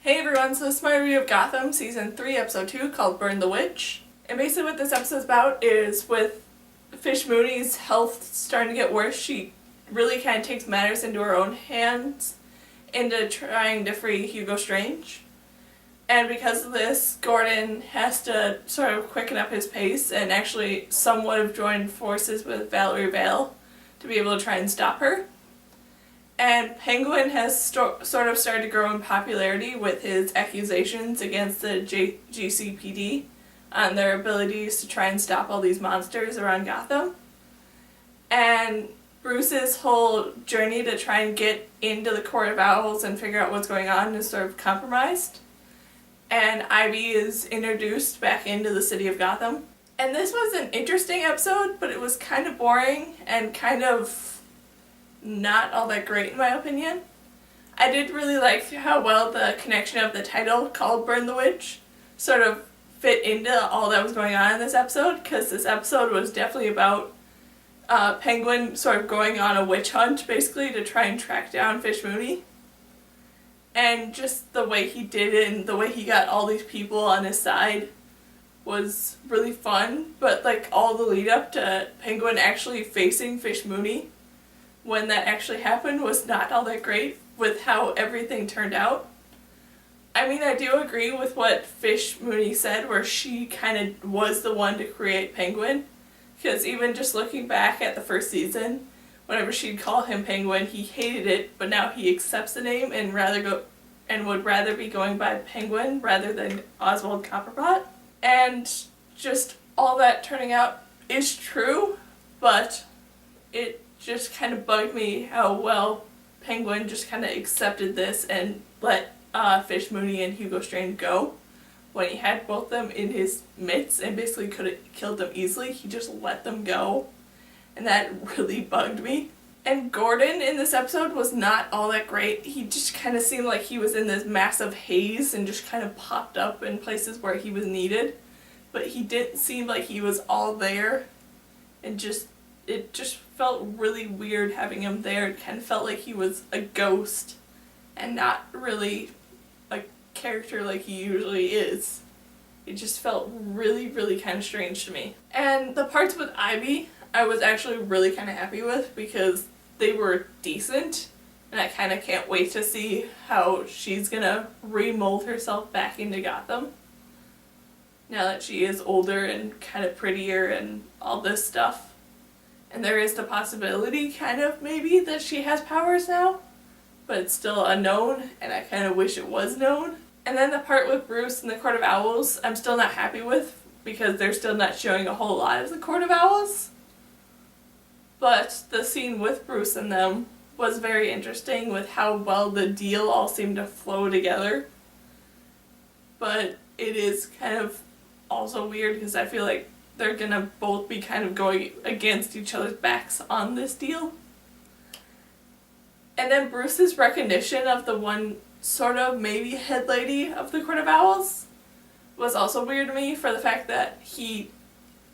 Hey everyone, so this is my review of Gotham Season 3, Episode 2, called Burn the Witch. And basically what this episode is about is with Fish Mooney's health starting to get worse, she really kind of takes matters into her own hands into trying to free Hugo Strange. And because of this, Gordon has to sort of quicken up his pace and actually somewhat have joined forces with Valerie Vale to be able to try and stop her. And Penguin has sort of started to grow in popularity with his accusations against the GCPD on their abilities to try and stop all these monsters around Gotham. And Bruce's whole journey to try and get into the Court of Owls and figure out what's going on is sort of compromised. And Ivy is introduced back into the city of Gotham. And this was an interesting episode, but it was kind of boring and kind of not all that great in my opinion. I did really like how well the connection of the title called Burn the Witch sort of fit into all that was going on in this episode, because this episode was definitely about Penguin sort of going on a witch hunt basically to try and track down Fish Mooney. And just the way he did it and the way he got all these people on his side was really fun, but like all the lead up to Penguin actually facing Fish Mooney when that actually happened was not all that great with how everything turned out. I mean, I do agree with what Fish Mooney said where she kind of was the one to create Penguin, because even just looking back at the first season, whenever she'd call him Penguin, he hated it, but now he accepts the name and would rather be going by Penguin rather than Oswald Copperpot. And just all that turning out is true, but it just kind of bugged me how well Penguin just kind of accepted this and let Fish Mooney and Hugo Strange go. When he had both of them in his midst and basically could have killed them easily, he just let them go. And that really bugged me. And Gordon in this episode was not all that great. He just kind of seemed like he was in this massive haze and just kind of popped up in places where he was needed. But he didn't seem like he was all there, and it just felt really weird having him there. It kind of felt like he was a ghost and not really a character like he usually is. It just felt really, really kind of strange to me. And the parts with Ivy, I was actually really kind of happy with because they were decent, and I kind of can't wait to see how she's gonna remold herself back into Gotham now that she is older and kind of prettier and all this stuff. And there is the possibility, kind of, maybe, that she has powers now, but it's still unknown, and I kind of wish it was known. And then the part with Bruce and the Court of Owls, I'm still not happy with, because they're still not showing a whole lot of the Court of Owls. But the scene with Bruce and them was very interesting with how well the deal all seemed to flow together. But it is kind of also weird because I feel like they're gonna both be kind of going against each other's backs on this deal. And then Bruce's recognition of the one sort of maybe head lady of the Court of Owls was also weird to me, for the fact that he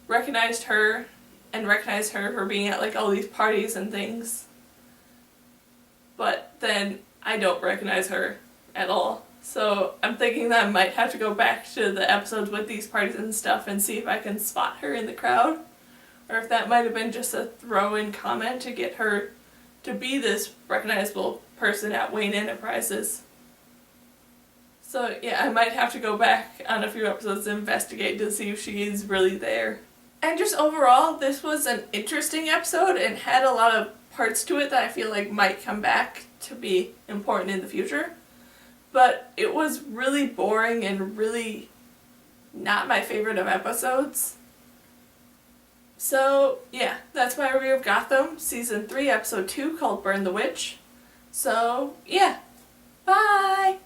recognized her and recognized her for being at like all these parties and things. But then I don't recognize her at all. So I'm thinking that I might have to go back to the episodes with these parties and stuff and see if I can spot her in the crowd. Or if that might have been just a throw-in comment to get her to be this recognizable person at Wayne Enterprises. So yeah, I might have to go back on a few episodes to investigate to see if she is really there. And just overall, this was an interesting episode and had a lot of parts to it that I feel like might come back to be important in the future. But it was really boring and really not my favorite of episodes. So yeah, that's my review of Gotham Season 3, Episode 2, called Burn the Witch. So yeah, bye!